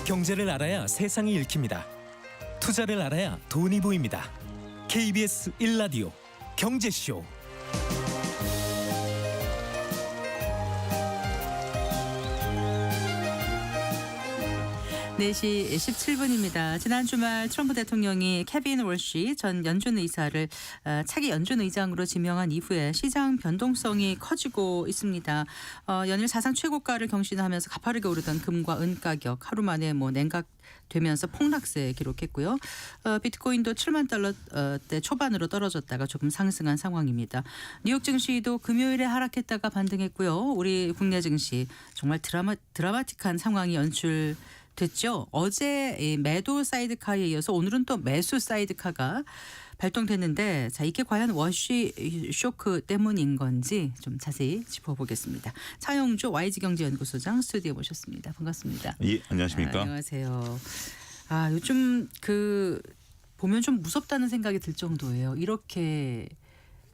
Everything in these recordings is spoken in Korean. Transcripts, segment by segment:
경제를 알아야 세상이 읽힙니다. 투자를 알아야 돈이 보입니다. KBS 1라디오 경제쇼. 네 시 17분입니다. 지난 주말 트럼프 대통령이 케빈 월시 전 연준 의사를 차기 연준 의장으로 지명한 이후에 시장 변동성이 커지고 있습니다. 연일 사상 최고가를 경신하면서 가파르게 오르던 금과 은 가격 하루 만에 냉각되면서 폭락세 기록했고요. 비트코인도 7만 달러대 초반으로 떨어졌다가 조금 상승한 상황입니다. 뉴욕 증시도 금요일에 하락했다가 반등했고요. 우리 국내 증시 정말 드라마틱한 상황이 연출됐죠. 어제 매도 사이드카에 이어서 오늘은 또 매수 사이드카가 발동됐는데, 자, 이게 과연 워시 쇼크 때문인 건지 좀 자세히 짚어보겠습니다. 차영주 YG경제연구소장 스튜디오에 모셨습니다. 반갑습니다. 예, 안녕하십니까? 안녕하세요. 요즘 보면 좀 무섭다는 생각이 들 정도예요. 이렇게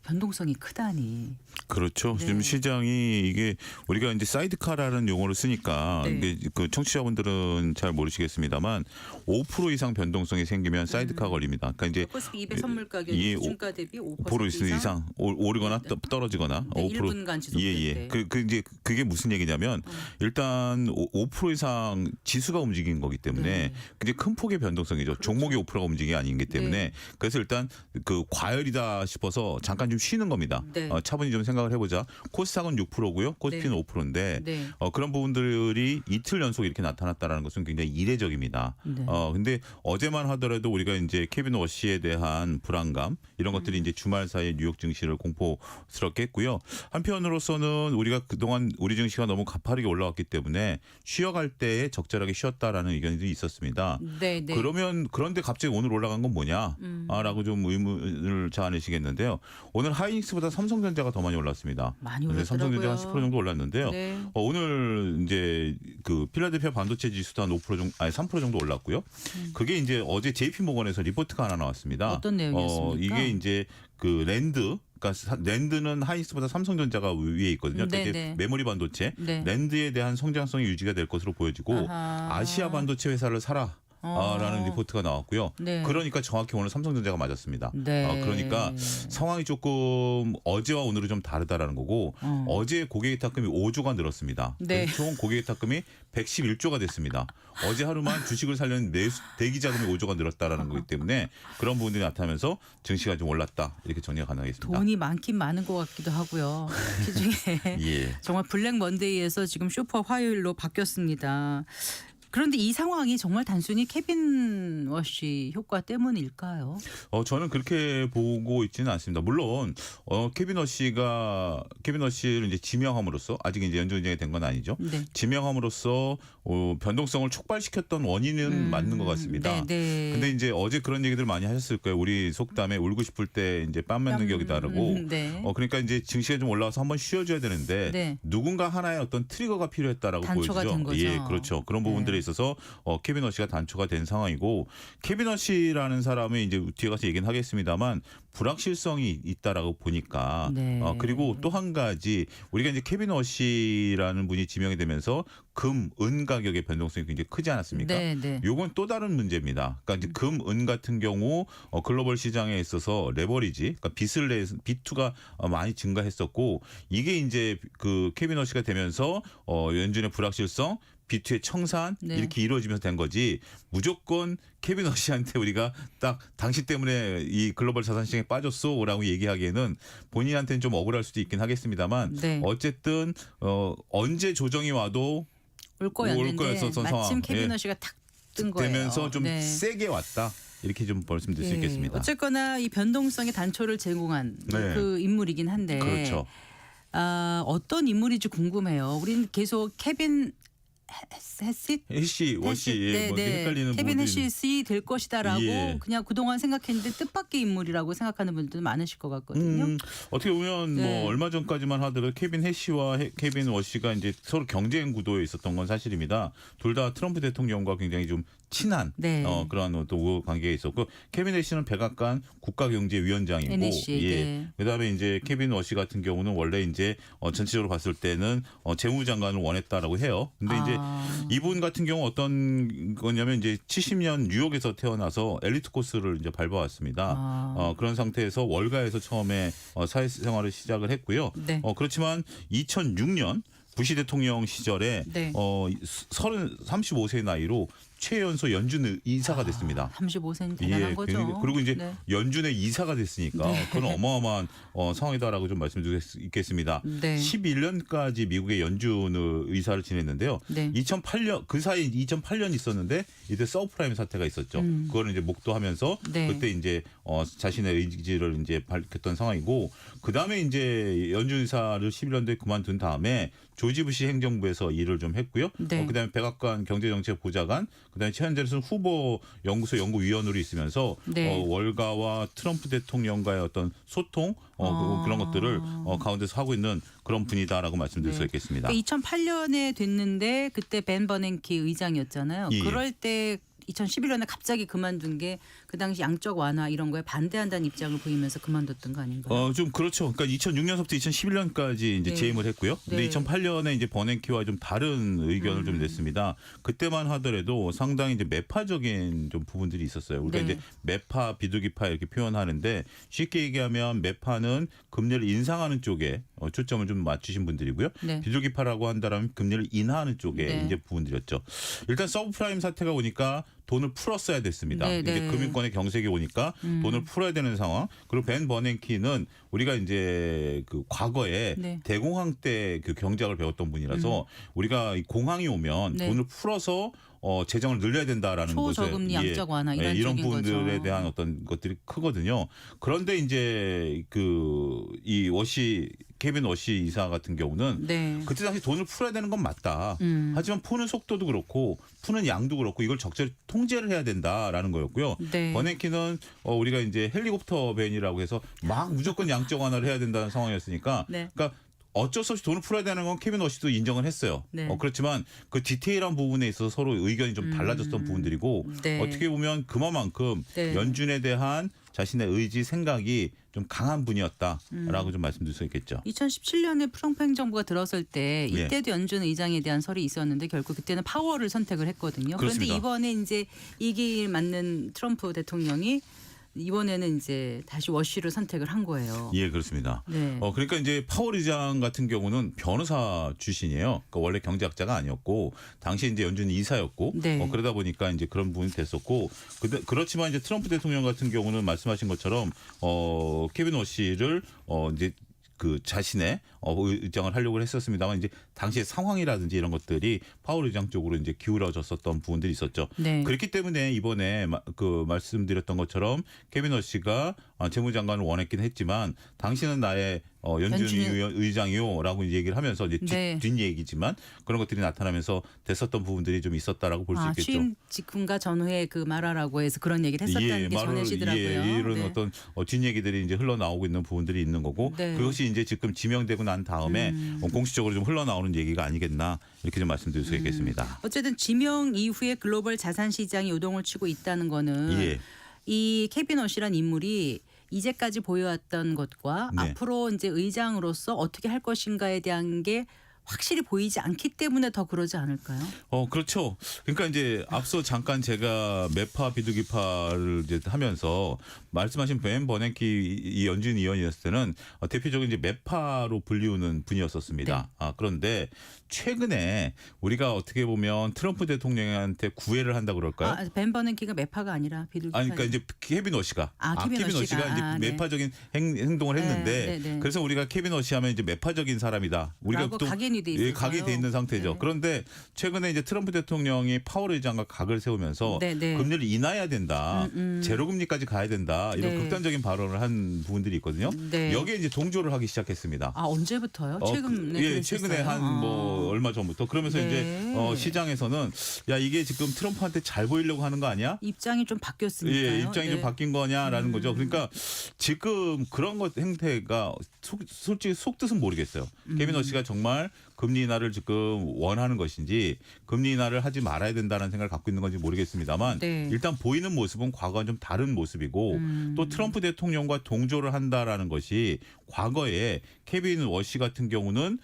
변동성이 크다니. 그렇죠. 네. 지금 시장이 이게 우리가 이제 사이드카라는 용어를 쓰니까 네. 이게 그 청취자분들은 잘 모르시겠습니다만 5% 이상 변동성이 생기면 사이드카 걸립니다. 그러니까 이제 코스피 200 선물 가격이 기준가 대비 5% 이상 오르거나 떨어지거나 네, 5% 1분간 지속될 때. 이제 그게 무슨 얘기냐면 일단 5% 이상 지수가 움직인 거기 때문에 네. 굉장히 큰 폭의 변동성이죠. 그렇죠. 종목의 5%가 움직이기 아니기 때문에 네. 그래서 일단 그 과열이다 싶어서 잠깐 좀 쉬는 겁니다. 네. 차분히 좀 생각을 해보자. 코스닥은 6%고요. 코스피는 네. 5%인데 네. 그런 부분들이 이틀 연속 이렇게 나타났다는 것은 굉장히 이례적입니다. 네. 근데 어제만 하더라도 우리가 이제 케빈 워시에 대한 불안감 이런 것들이 이제 주말 사이에 뉴욕 증시를 공포스럽게 했고요. 한편으로서는 우리가 그동안 우리 증시가 너무 가파르게 올라왔기 때문에 쉬어갈 때에 적절하게 쉬었다라는 의견이 있었습니다. 네, 네. 그런데 갑자기 오늘 올라간 건 뭐냐? 라고 좀 의문을 자아내시겠는데요. 오늘 하이닉스보다 삼성전자가 더 많이 올랐습니다. 많이 그래서 삼성전자가 한 10% 올랐더라고요. 정도 올랐는데요. 네. 오늘 이제 그 필라델피아 반도체 지수도 한 5% 정도, 3% 정도 올랐고요. 그게 이제 어제 JP 모건에서 리포트가 하나 나왔습니다. 어떤 내용이었습니까? 이게 이제 그 랜드. 그러니까 랜드는 하이닉스보다 삼성전자가 위에 있거든요. 그러니까 이제 네네. 메모리 반도체, 네. 랜드에 대한 성장성이 유지가 될 것으로 보여지고 아하. 아시아 반도체 회사를 사라. 라는 리포트가 나왔고요. 네. 그러니까 정확히 오늘 삼성전자가 맞았습니다. 네. 그러니까 상황이 조금 어제와 오늘은 좀 다르다라는 거고 어제 고객委託금이 5조가 늘었습니다. 네. 총 고객委託금이 111조가 됐습니다. 어제 하루만 주식을 살려는 대기 자금이 5조가 늘었다라는 거기 때문에 그런 부분들이 나타나면서 증시가 좀 올랐다 이렇게 정리가 가능하겠습니다. 돈이 많긴 많은 것 같기도 하고요. 그중에 예. 정말 블랙 먼데이에서 지금 슈퍼 화요일로 바뀌었습니다. 그런데 이 상황이 정말 단순히 케빈 워시 효과 때문일까요? 저는 그렇게 보고 있지는 않습니다. 물론 케빈 워시를 이제 지명함으로써 아직 이제 연준 의장이 된 건 아니죠. 네. 지명함으로써 변동성을 촉발시켰던 원인은 맞는 것 같습니다. 네. 근데 이제 어제 그런 얘기들 많이 하셨을 거예요. 우리 속담에 울고 싶을 이제 뺨 맞는 격이 다르고. 네. 그러니까 이제 증시가 좀 올라와서 한번 쉬어줘야 되는데 네. 누군가 하나의 어떤 트리거가 필요했다라고 단초가 보여지죠. 된 거죠. 예, 그렇죠. 그런 부분들에 있어서 케빈 워시가 단초가 된 상황이고 케빈 워시라는 사람이 이제 뒤에 가서 얘기는 하겠습니다만 불확실성이 있다라고 보니까 네. 그리고 또 한 가지 우리가 이제 케빈 워시라는 분이 지명이 되면서 금, 은 가격의 변동성이 굉장히 크지 않았습니까? 네, 네. 요건 또 다른 문제입니다. 그러니까 이제 금, 은 같은 경우 글로벌 시장에 있어서 레버리지, 그러니까 빚투가 많이 증가했었고 이게 이제 그 케빈 워시가 되면서 연준의 불확실성 비투의 청산 네. 이렇게 이루어지면서 된 거지 무조건 케빈 워시한테 우리가 딱 당신 때문에 이 글로벌 자산 시장에 빠졌어라고 얘기하기에는 본인한테는 좀 억울할 수도 있긴 하겠습니다만 네. 어쨌든 언제 조정이 와도 올 거였는데 거였었던 마침 상황. 케빈 예. 워시가 탁 뜬 거예요. 되면서 좀 네. 세게 왔다. 이렇게 좀 말씀드릴 수 예. 있겠습니다. 어쨌거나 이 변동성의 단초를 제공한 네. 그 인물이긴 한데 그렇죠. 어떤 인물인지 궁금해요. 우리는 계속 케빈 해시 해시, 워시, 예, 뭐 헷갈리는 케빈 부분들이 해시이 될 것이다라고 예. 그냥 그동안 생각했는데 뜻밖의 인물이라고 생각하는 분들도 많으실 것 같거든요. 어떻게 보면 네. 뭐 얼마 전까지만 하더라도 케빈 해시와 케빈 워시가 이제 서로 경쟁 구도에 있었던 건 사실입니다. 둘 다 트럼프 대통령과 굉장히 좀 친한 네. 그런 또 우호 관계가 있었고 케빈 애쉬는 백악관 국가경제위원장이고 NSC, 예. 네. 그다음에 이제 케빈 워시 같은 경우는 원래 이제 전체적으로 봤을 때는 재무장관을 원했다라고 해요. 근데 이제 이분 같은 경우 어떤 거냐면 이제 70년 뉴욕에서 태어나서 엘리트 코스를 이제 밟아왔습니다. 그런 상태에서 월가에서 처음에 사회생활을 시작을 했고요. 네. 그렇지만 2006년 부시 대통령 시절에 네. 35세 나이로 최연소 연준 이사가 됐습니다. 35세는 대단한 거죠. 그리고 이제 네. 연준의 이사가 됐으니까 그건 어마어마한 상황이다라고 좀 말씀드릴 수 있겠습니다. 네. 11년까지 미국의 연준 의사를 지냈는데요. 네. 2008년 그 사이 2008년 있었는데 이때 서브프라임 사태가 있었죠. 그거를 이제 목도하면서 네. 그때 이제 자신의 의지를 이제 밝혔던 상황이고 그 다음에 이제 연준 의사를 11년도에 그만둔 다음에 조지 부시 행정부에서 일을 좀 했고요. 네. 그다음에 백악관 경제정책 보좌관, 그다음에 현재는 후보 연구소 연구위원으로 있으면서 네. 월가와 트럼프 대통령과의 어떤 소통 그런 것들을 가운데서 하고 있는 그런 분이다라고 말씀드릴 네. 수 있겠습니다. 2008년에 됐는데 그때 벤 버냉키 의장이었잖아요. 예. 그럴 때 2011년에 갑자기 그만둔 게 그 당시 양적 완화 이런 거에 반대한다는 입장을 보이면서 그만뒀던 거 아닌가요? 좀 그렇죠. 그러니까 2006년부터 2011년까지 이제 네. 재임을 했고요. 근데 네. 2008년에 이제 버냉키와 좀 다른 의견을 좀 냈습니다. 그때만 하더라도 상당히 이제 매파적인 좀 부분들이 있었어요. 우리가 네. 이제 매파, 비둘기파 이렇게 표현하는데 쉽게 얘기하면 매파는 금리를 인상하는 쪽에 초점을 좀 맞추신 분들이고요. 네. 비둘기파라고 한다면 금리를 인하하는 쪽에 네. 이제 부분들이었죠. 일단 서브프라임 사태가 오니까 돈을 풀었어야 됐습니다. 네, 이제 네. 금융권의 경색이 오니까 돈을 풀어야 되는 상황. 그리고 벤 버냉키는 우리가 이제 그 과거에 네. 대공황 때 그 경제학을 배웠던 분이라서 우리가 이 공황이 오면 네. 돈을 풀어서 재정을 늘려야 된다라는 초저금리 양적 완화 이런 이런 쪽인 부분들에 거죠. 대한 어떤 것들이 크거든요. 그런데 이제 이 케빈 워시 이사 같은 경우는 네. 그때 당시 돈을 풀어야 되는 건 맞다. 하지만 푸는 속도도 그렇고 푸는 양도 그렇고 이걸 적절히 통제를 해야 된다라는 거였고요. 네. 버냉키는 우리가 이제 헬리콥터 벤이라고 해서 막 무조건 양적 완화를 해야 된다는 상황이었으니까 네. 그러니까 어쩔 수 없이 돈을 풀어야 되는 건 케빈 워시도 인정을 했어요. 네. 그렇지만 그 디테일한 부분에 있어서 서로 의견이 좀 달라졌던 부분들이고 네. 어떻게 보면 그만큼 네. 연준에 대한 자신의 의지 생각이 좀 강한 분이었다라고 좀 말씀드릴 수 있겠죠. 2017년에 트럼프 행정부가 들어설 때 예. 이때도 연준 의장에 대한 설이 있었는데 결국 그때는 파월을 선택을 했거든요. 그런데 그렇습니다. 이번에 이제 이 길 맞는 트럼프 대통령이 이번에는 이제 다시 워시를 선택을 한 거예요. 예, 그렇습니다. 네. 그러니까 이제 파월 의장 같은 경우는 변호사 출신이에요. 그러니까 원래 경제학자가 아니었고 당시 이제 연준 이사였고 네. 그러다 보니까 이제 그런 부분이 됐었고 그렇지만 이제 트럼프 대통령 같은 경우는 말씀하신 것처럼 케빈 워시를 이제 그 자신의 의장을 하려고 했었습니다만 이제 당시의 상황이라든지 이런 것들이 파월 의장 쪽으로 이제 기울어졌었던 부분들이 있었죠. 네. 그렇기 때문에 이번에 그 말씀드렸던 것처럼 케빈 워시가 재무장관을 원했긴 했지만 당신은 나의 연준 의장이요라고 얘기를 하면서 이제 네. 뒷얘기지만 그런 것들이 나타나면서 됐었던 부분들이 좀 있었다라고 볼 수 있겠죠. 취임 직후인가 전후에 그 말하라고 해서 그런 얘기를 했었다는 게 전해지더라고요. 이런 네. 어떤 뒷얘기들이 이제 흘러나오고 있는 부분들이 있는 거고 네. 그것이 이제 지금 지명되고 난 다음에 공식적으로 좀 흘러나오는 얘기가 아니겠나 이렇게 좀 말씀드릴 수 있겠습니다. 어쨌든 지명 이후에 글로벌 자산 시장이 요동을 치고 있다는 거는 예. 이 케빈 워시란 인물이 이제까지 보여왔던 것과 네. 앞으로 이제 의장으로서 어떻게 할 것인가에 대한 게 확실히 보이지 않기 때문에 더 그러지 않을까요? 그렇죠. 그러니까 이제 앞서 잠깐 제가 매파 비둘기파를 이제 하면서 말씀하신 벤 버냉키 이 연준 의원이었을 때는 대표적인 이제 매파로 불리우는 분이었었습니다. 네. 그런데 최근에 우리가 어떻게 보면 트럼프 대통령한테 구애를 한다 그럴까요? 벤 버냉키가 매파가 아니라 비둘기파. 그러니까 이제 케빈 워시가 케빈 워시가. 이제 네. 매파적인 행동을 했는데 네, 네, 네. 그래서 우리가 케빈 워시 하면 이제 매파적인 사람이다. 우리가 라고 또 각인이 돼 있어서요. 각이 돼 있는 상태죠. 네. 그런데 최근에 이제 트럼프 대통령이 파월 의장과 각을 세우면서 네, 네. 금리를 인하해야 된다. 제로금리까지 가야 된다. 이런 네. 극단적인 발언을 한 부분들이 있거든요. 네. 여기에 이제 동조를 하기 시작했습니다. 언제부터요? 최근에 최근에 한 뭐 얼마 전부터 그러면서 네. 이제 시장에서는 야 이게 지금 트럼프한테 잘 보이려고 하는 거 아니야? 입장이 좀 바뀌었으니까요. 예, 입장이 좀 바뀐 거냐라는 거죠. 그러니까 지금 그런 것 행태가 솔직히 속뜻은 모르겠어요. 케빈 워시가 정말 금리 인하를 지금 원하는 것인지 금리 인하를 하지 말아야 된다는 생각을 갖고 있는 건지 모르겠습니다만 네. 일단 보이는 모습은 과거와 좀 다른 모습이고 또 트럼프 대통령과 동조를 한다라는 것이 과거에 케빈 워시 같은 경우는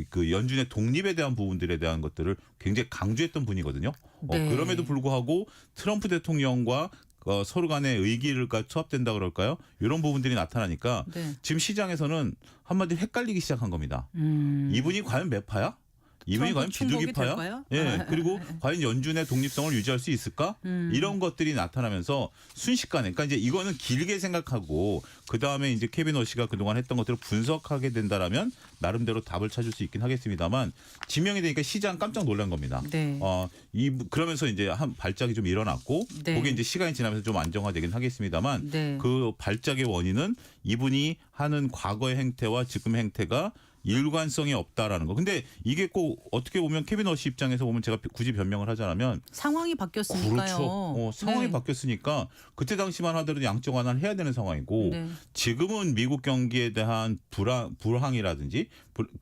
그 연준의 독립에 대한 부분들에 대한 것들을 굉장히 강조했던 분이거든요. 네. 그럼에도 불구하고 트럼프 대통령과 서로 간의 의기가 투합된다 그럴까요? 이런 부분들이 나타나니까 네. 지금 시장에서는 한마디로 헷갈리기 시작한 겁니다. 이분이 과연 매파야? 이분이 과연 충복이 비둘기파야? 될까요? 예. 그리고 과연 연준의 독립성을 유지할 수 있을까? 이런 것들이 나타나면서 순식간에, 그러니까 이제 이거는 길게 생각하고 그 다음에 이제 케빈 워시가 그동안 했던 것들을 분석하게 된다라면 나름대로 답을 찾을 수 있긴 하겠습니다만 지명이 되니까 시장 깜짝 놀란 겁니다. 네. 그러면서 이제 한 발작이 좀 일어났고 네. 그게 이제 시간이 지나면서 좀 안정화되긴 하겠습니다만 네. 그 발작의 원인은 이분이 하는 과거의 행태와 지금 행태가 일관성이 없다라는 거. 근데 이게 꼭 어떻게 보면 케빈 워시 입장에서 보면 제가 굳이 변명을 하자면 상황이 바뀌었으니까요. 그렇죠. 상황이 네. 바뀌었으니까 그때 당시만 하더라도 양적 완화를 해야 되는 상황이고 네. 지금은 미국 경기에 대한 불황이라든지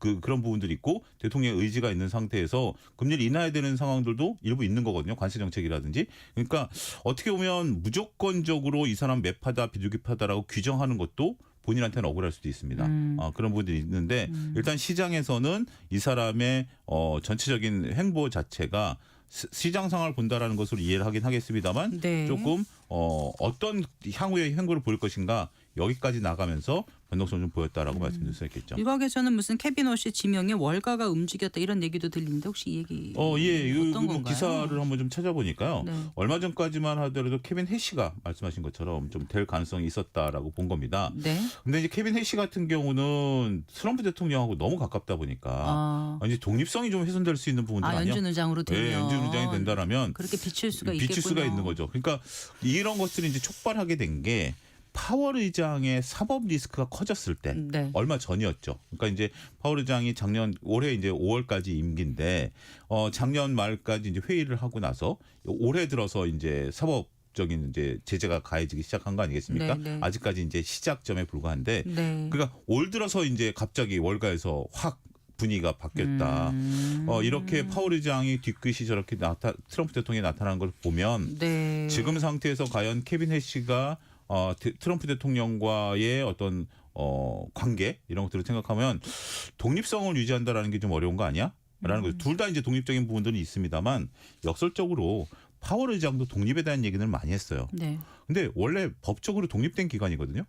그런 부분들이 있고 대통령의 의지가 있는 상태에서 금리를 인하해야 되는 상황들도 일부 있는 거거든요. 관세 정책이라든지. 그러니까 어떻게 보면 무조건적으로 이 사람 매파다 비둘기파다라고 규정하는 것도 본인한테는 억울할 수도 있습니다. 그런 부분들이 있는데 일단 시장에서는 이 사람의 전체적인 행보 자체가 시장 상황을 본다라는 것으로 이해를 하긴 하겠습니다만 네. 조금 어떤 향후의 행보를 보일 것인가 여기까지 나가면서 변동성 좀 보였다라고 말씀드릴 수 있겠죠. 일각에서는 무슨 케빈 워시 지명에 월가가 움직였다 이런 얘기도 들리는데 혹시 이 얘기 예, 어떤 건가요? 기사를 한번 좀 찾아보니까요. 네. 얼마 전까지만 하더라도 케빈 해시가 말씀하신 것처럼 좀 될 가능성이 있었다라고 본 겁니다. 네. 근데 이제 케빈 해시 같은 경우는 트럼프 대통령하고 너무 가깝다 보니까 이제 독립성이 좀 훼손될 수 있는 부분들 아니야? 연준 의장으로 되면 네, 연준 의장이 된다라면 그렇게 비칠 수가 비칠 있겠군요. 수가 있는 거죠. 그러니까 이런 것들이 이제 촉발하게 된 게 파월 의장의 사법 리스크가 커졌을 때 네. 얼마 전이었죠. 그러니까 이제 파월 의장이 올해 이제 5월까지 임기인데 작년 말까지 이제 회의를 하고 나서 올해 들어서 이제 사법적인 이제 제재가 가해지기 시작한 거 아니겠습니까? 네, 네. 아직까지 이제 시작점에 불과한데 네. 그러니까 올 들어서 이제 갑자기 월가에서 확 분위기가 바뀌었다. 이렇게 파월 의장이 뒤끝이 저렇게 트럼프 대통령이 나타나는 걸 보면 네. 지금 상태에서 과연 케빈 해시가 트럼프 대통령과의 어떤 관계 이런 것들을 생각하면 독립성을 유지한다라는 게 좀 어려운 거 아니야? 라는 거죠. 둘 다 이제 독립적인 부분들은 있습니다만 역설적으로 파월 의장도 독립에 대한 얘기는 많이 했어요. 네. 근데 원래 법적으로 독립된 기관이거든요.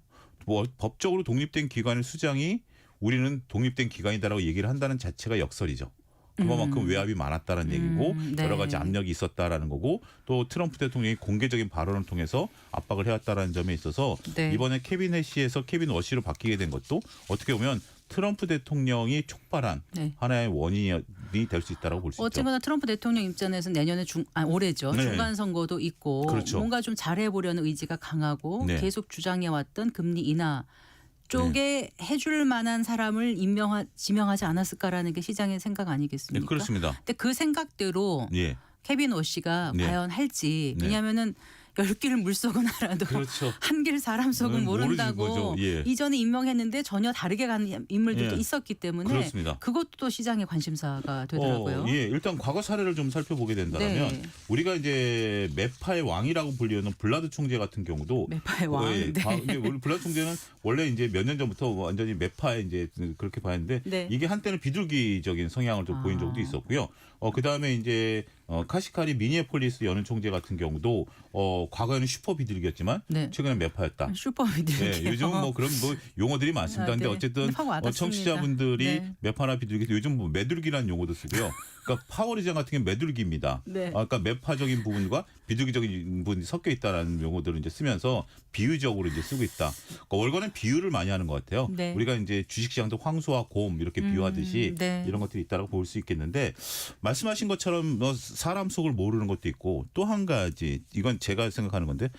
법적으로 독립된 기관의 수장이 우리는 독립된 기관이다라고 얘기를 한다는 자체가 역설이죠. 그만큼 외압이 많았다는 얘기고 네. 여러 가지 압력이 있었다라는 거고 또 트럼프 대통령이 공개적인 발언을 통해서 압박을 해왔다라는 점에 있어서 네. 이번에 케빈 해시에서 케빈 워시로 바뀌게 된 것도 어떻게 보면 트럼프 대통령이 촉발한 네. 하나의 원인이 될 수 있다라고 볼 수 있죠. 어쨌거나 트럼프 대통령 입장에서는 내년에 올해죠. 네. 중간 선거도 있고 그렇죠. 뭔가 좀 잘해보려는 의지가 강하고 네. 계속 주장해왔던 금리 인하 쪽에 해줄 만한 사람을 지명하지 않았을까라는 게 시장의 생각 네, 아니겠습니까? 그렇습니다. 근데 그 생각대로 예. 케빈 워시가 네. 과연 할지 네. 왜냐하면은 10개를 물 속은 알아도 그렇죠. 한 길 사람 속은 모르는 모른다고 거죠. 예. 이전에 임명했는데 전혀 다르게 가는 인물들도 예. 있었기 때문에 그렇습니다. 그것도 또 시장의 관심사가 되더라고요. 예, 일단 과거 사례를 좀 살펴보게 된다면 네. 우리가 이제 매파의 왕이라고 불리는 블라드 총재 같은 경우도 매파의 왕. 예, 네. 근데 블라드 총재는 원래 이제 몇 년 전부터 완전히 매파에 이제 그렇게 봤는데 네. 이게 한때는 비둘기적인 성향을 좀 보인 적도 있었고요. 그다음에 이제 카시카리 미니애폴리스 연은 총재 같은 경우도 과거에는 슈퍼 비둘기였지만 네. 최근에 매파였다. 슈퍼 비둘기. 네, 요즘 뭐 그런 뭐 용어들이 많습니다. 근데 네. 어쨌든 확 와닿습니다. 청취자분들이 네. 매파나 비둘기 요즘 뭐 매둘기라는 용어도 쓰고요. 그러니까 파워리장 같은 게 매둘기입니다. 네. 그러니까 매파적인 부분과 비둘기적인 부분이 섞여 있다라는 용어들을 이제 쓰면서 비유적으로 이제 쓰고 있다. 그러니까 월간은 비유를 많이 하는 것 같아요. 네. 우리가 이제 주식시장도 황소와 곰 이렇게 비유하듯이 네. 이런 것들이 있다라고 볼 수 있겠는데 말씀하신 것처럼 사람 속을 모르는 것도 있고 또 한 가지 이건 제가 생각하는 건데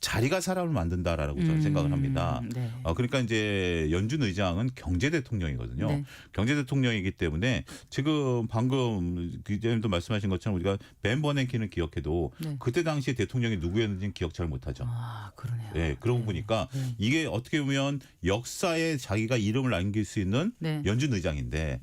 자리가 사람을 만든다라고 저는 생각을 합니다. 네. 그러니까 이제 연준 의장은 경제 대통령이거든요. 네. 경제 대통령이기 때문에 지금 방금 기자님도 말씀하신 것처럼 우리가 벤 버냉키는 기억해도 네. 그때 당시에 대통령이 누구였는지는 기억 잘 못하죠. 아, 그러네요. 네, 그러고 보니까 네. 이게 어떻게 보면 역사에 자기가 이름을 남길 수 있는 네. 연준 의장인데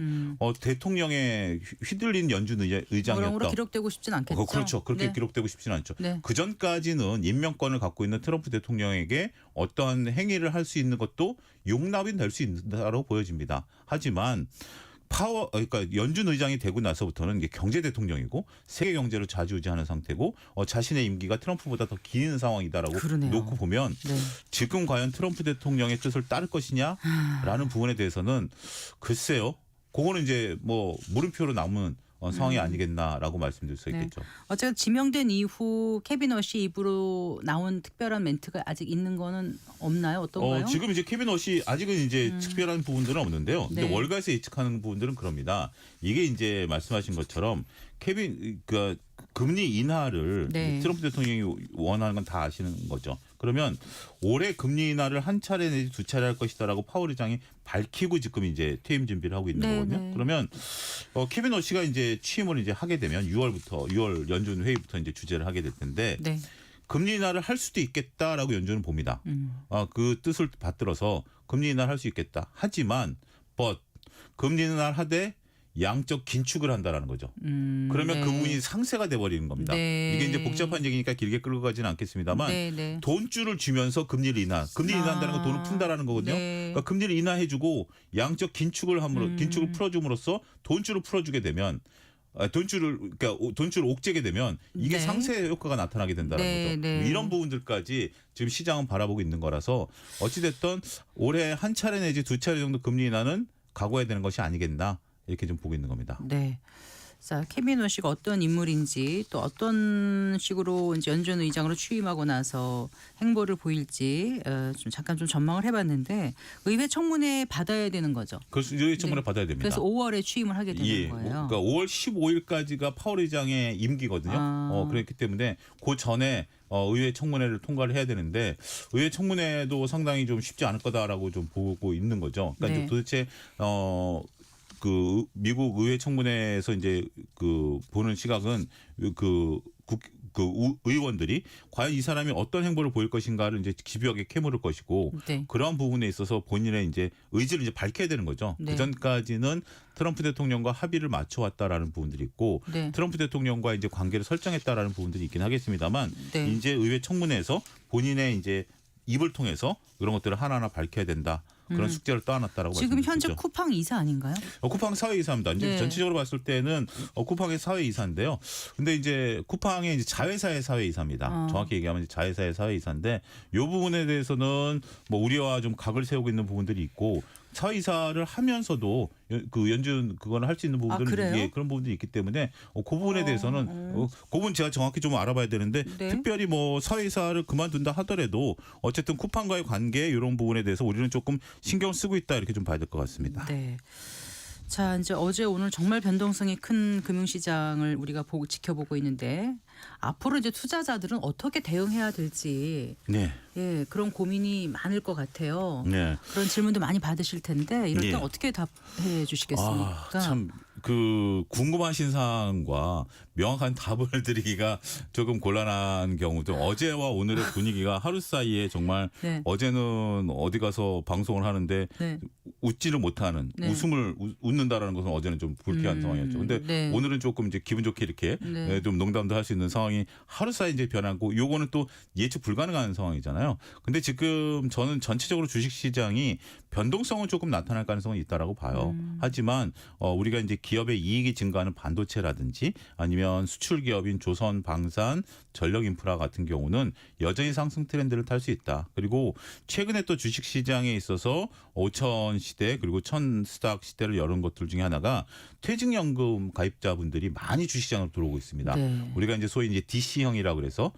대통령에 휘둘린 연준 의장이었다. 뭐라고 기록되고 싶진 않겠죠. 그렇죠. 그렇게 네. 기록되고 싶지는 않죠. 네. 그 전까지는 임명권을 갖고 있는 트럼프 대통령에게 어떠한 행위를 할 수 있는 것도 용납이 될 수 있다고 보여집니다. 하지만 그러니까 연준 의장이 되고 나서부터는 이게 경제 대통령이고 세계 경제를 좌지우지하는 상태고 자신의 임기가 트럼프보다 더 긴 상황이다라고 그러네요. 놓고 보면 네. 지금 과연 트럼프 대통령의 뜻을 따를 것이냐라는 부분에 대해서는 글쎄요. 그거는 이제 뭐 물음표로 남은 상황이 아니겠나라고 말씀드릴 수 네. 있겠죠. 어쨌든 지명된 이후 케빈 워시 입으로 나온 특별한 멘트가 아직 있는 거는 없나요? 어떤가요? 지금 이제 케빈 워시 아직은 이제 특별한 부분들은 없는데요. 근데 네. 월가에서 예측하는 부분들은 그럽니다. 이게 이제 말씀하신 것처럼 그 금리 인하를 네. 트럼프 대통령이 원하는 건 다 아시는 거죠. 그러면 올해 금리 인하를 한 차례 내지 두 차례 할 것이다라고 파월 의장이 밝히고 지금 이제 퇴임 준비를 하고 있는 네, 거거든요. 네. 그러면 케빈 워시가 이제 취임을 이제 하게 되면 6월 연준 회의부터 이제 주재를 하게 될 텐데 네. 금리 인하를 할 수도 있겠다라고 연준은 봅니다. 그 뜻을 받들어서 금리 인하를 할 수 있겠다. 하지만 금리 인하를 하되 양적 긴축을 한다라는 거죠. 그러면 네. 그 부분이 상세가 돼버리는 겁니다. 네. 이게 이제 복잡한 얘기니까 길게 끌고 가지는 않겠습니다만 네, 네. 돈줄을 쥐면서 금리를 인하한다는 건 돈을 푼다라는 거거든요. 네. 그러니까 금리를 인하해주고 양적 긴축을 긴축을 풀어줌으로써 돈줄을 풀어주게 되면 돈줄을 옥죄게 되면 이게 네. 상세 효과가 나타나게 된다는 네, 거죠. 네. 이런 부분들까지 지금 시장은 바라보고 있는 거라서 어찌됐든 올해 한 차례 내지 두 차례 정도 금리 인하는 각오해야 되는 것이 아니겠나 이렇게 좀 보고 있는 겁니다. 네. 자, 케빈 워시가 어떤 인물인지 또 어떤 식으로 이제 연준 의장으로 취임하고 나서 행보를 보일지 좀 잠깐 좀 전망을 해봤는데 의회 청문회 받아야 되는 거죠. 그래서 의회 청문회 네. 받아야 됩니다. 그래서 5월에 취임을 하게 되는 예, 거예요. 그러니까 5월 15일까지가 파월 의장의 임기거든요. 그렇기 때문에 그 전에 의회 청문회를 통과를 해야 되는데 의회 청문회도 상당히 좀 쉽지 않을 거다라고 좀 보고 있는 거죠. 그러니까 네. 이제 도대체 그 미국 의회 청문회에서 이제 그 보는 시각은 의원들이 과연 이 사람이 어떤 행보를 보일 것인가를 이제 집요하게 캐물을 것이고 네. 그러한 부분에 있어서 본인의 이제 의지를 이제 밝혀야 되는 거죠. 네. 그 전까지는 트럼프 대통령과 합의를 맞춰왔다라는 부분들이 있고 네. 트럼프 대통령과 이제 관계를 설정했다라는 부분들이 있긴 하겠습니다만 네. 이제 의회 청문회에서 본인의 이제 입을 통해서 이런 것들을 하나하나 밝혀야 된다. 그런 숙제를 떠안았다라고 지금 현재 말씀드리죠. 쿠팡 이사 아닌가요? 쿠팡 사회이사입니다. 이제 네. 전체적으로 봤을 때는 쿠팡의 사회이사인데요. 근데 이제 쿠팡의 이제 자회사의 사회이사입니다. 정확히 얘기하면 이제 자회사의 사회이사인데 이 부분에 대해서는 뭐 우리와 좀 각을 세우고 있는 부분들이 있고 사회이사를 하면서도 그 연준 그거는 할 수 있는 부분들은 그래요? 예, 그런 부분들이 있기 때문에 그 부분에 대해서는 그 부분 제가 정확히 좀 알아봐야 되는데 네. 특별히 뭐 사회이사를 그만둔다 하더라도 어쨌든 쿠팡과의 관계 이런 부분에 대해서 우리는 조금 신경 쓰고 있다 이렇게 좀 봐야 될 것 같습니다. 네. 자, 이제 어제 오늘 정말 변동성이 큰 금융시장을 우리가 지켜보고 있는데 앞으로 이제 투자자들은 어떻게 대응해야 될지 네. 예, 그런 고민이 많을 것 같아요. 네. 그런 질문도 많이 받으실 텐데 이럴 때 네. 어떻게 답해 주시겠습니까? 참 그 궁금하신 사항과 명확한 답을 드리기가 조금 곤란한 경우도 어제와 오늘의 분위기가 하루 사이에 정말 네. 어제는 어디 가서 방송을 하는데 네. 웃지를 못하는 네. 웃는다라는 것은 어제는 좀 불쾌한 상황이었죠. 근데 네. 오늘은 조금 이제 기분 좋게 이렇게 네. 좀 농담도 할 수 있는 상황이 하루 사이에 이제 변하고 요거는 또 예측 불가능한 상황이잖아요. 근데 지금 저는 전체적으로 주식 시장이 변동성은 조금 나타날 가능성은 있다라고 봐요. 하지만 우리가 이제 기업의 이익이 증가하는 반도체라든지 아니면 수출 기업인 조선, 방산, 전력 인프라 같은 경우는 여전히 상승 트렌드를 탈 수 있다. 그리고 최근에 또 주식 시장에 있어서 5천 시대 그리고 1000 스탁 시대를 열은 것들 중에 하나가 퇴직연금 가입자분들이 많이 주식시장으로 들어오고 있습니다. 네. 우리가 이제 소위 이제 DC형이라고 그래서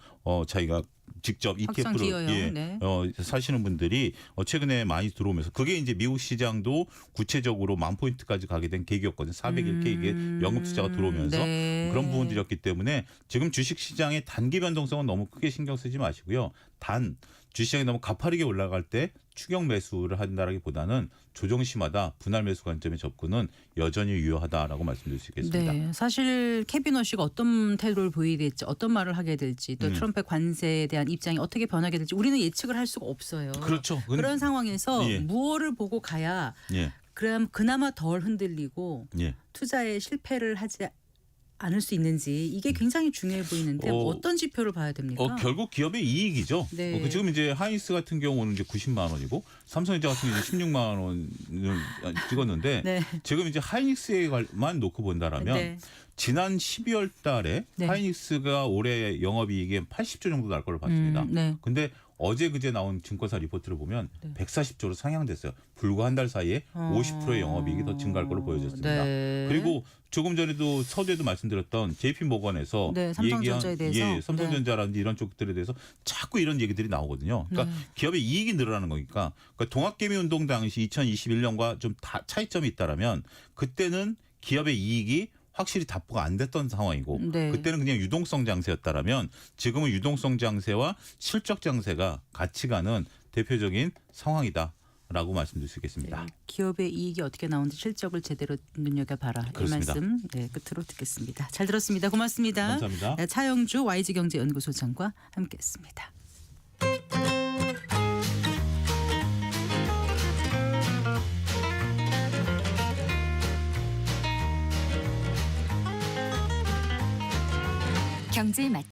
자기가 직접 확정 ETF를 기여형, 네. 사시는 분들이 최근에 많이 들어오면서 그게 이제 미국 시장도 구체적으로 10,000포인트까지 가게 된 계기였거든요. 400일 K에 연금 투자가 들어오면서 네. 그런 부분들이었기 때문에 지금 주식 시장의 단기 변동성은 너무 크게 신경 쓰지 마시고요. 단 주식시장이 너무 가파르게 올라갈 때 추격 매수를 한다라기보다는 조정시마다 분할 매수 관점의 접근은 여전히 유효하다라고 말씀드릴 수 있겠습니다. 네, 사실 케빈 워시가 어떤 태도를 보이게 될지, 어떤 말을 하게 될지, 또 트럼프의 관세에 대한 입장이 어떻게 변하게 될지 우리는 예측을 할 수가 없어요. 그렇죠. 그런 상황에서 예. 무엇을 보고 가야 예, 그럼 그나마 덜 흔들리고 예. 투자에 실패를 하지 않을 수 있는지 이게 굉장히 중요해 보이는데 어떤 지표를 봐야 됩니까? 결국 기업의 이익이죠. 네. 지금 이제 하이닉스 같은 경우는 이제 90만 원이고 삼성전자 같은 경우 이제 16만 원을 찍었는데 네. 지금 이제 하이닉스에만 놓고 본다라면 네. 지난 12월 달에 네. 하이닉스가 올해 영업이익이 80조 정도 날 걸로 봤습니다. 네. 근데 어제 그제 나온 증권사 리포트를 보면 140조로 상향됐어요. 불과 한 달 사이에 50%의 영업이익이 더 증가할 걸로 보여졌습니다. 네. 그리고 조금 전에도 서두에도 말씀드렸던 JP 모건에서 네, 삼성전자에 대해서. 삼성전자라든지 이런 쪽들에 대해서 자꾸 이런 얘기들이 나오거든요. 그러니까 기업의 이익이 늘어나는 거니까. 그러니까 동학개미 운동 당시 2021년과 좀 차이점이 있다라면 그때는 기업의 이익이 확실히 답보가 안 됐던 상황이고 네. 그때는 그냥 유동성 장세였다라면 지금은 유동성 장세와 실적 장세가 같이 가는 대표적인 상황이다라고 말씀드릴 수 있겠습니다. 네, 기업의 이익이 어떻게 나오는지 실적을 제대로 눈여겨봐라. 그렇습니다. 이 말씀 끝으로 듣겠습니다. 잘 들었습니다. 고맙습니다. 감사합니다. 네, 차영주 YG경제연구소장과 함께했습니다. 경제 맛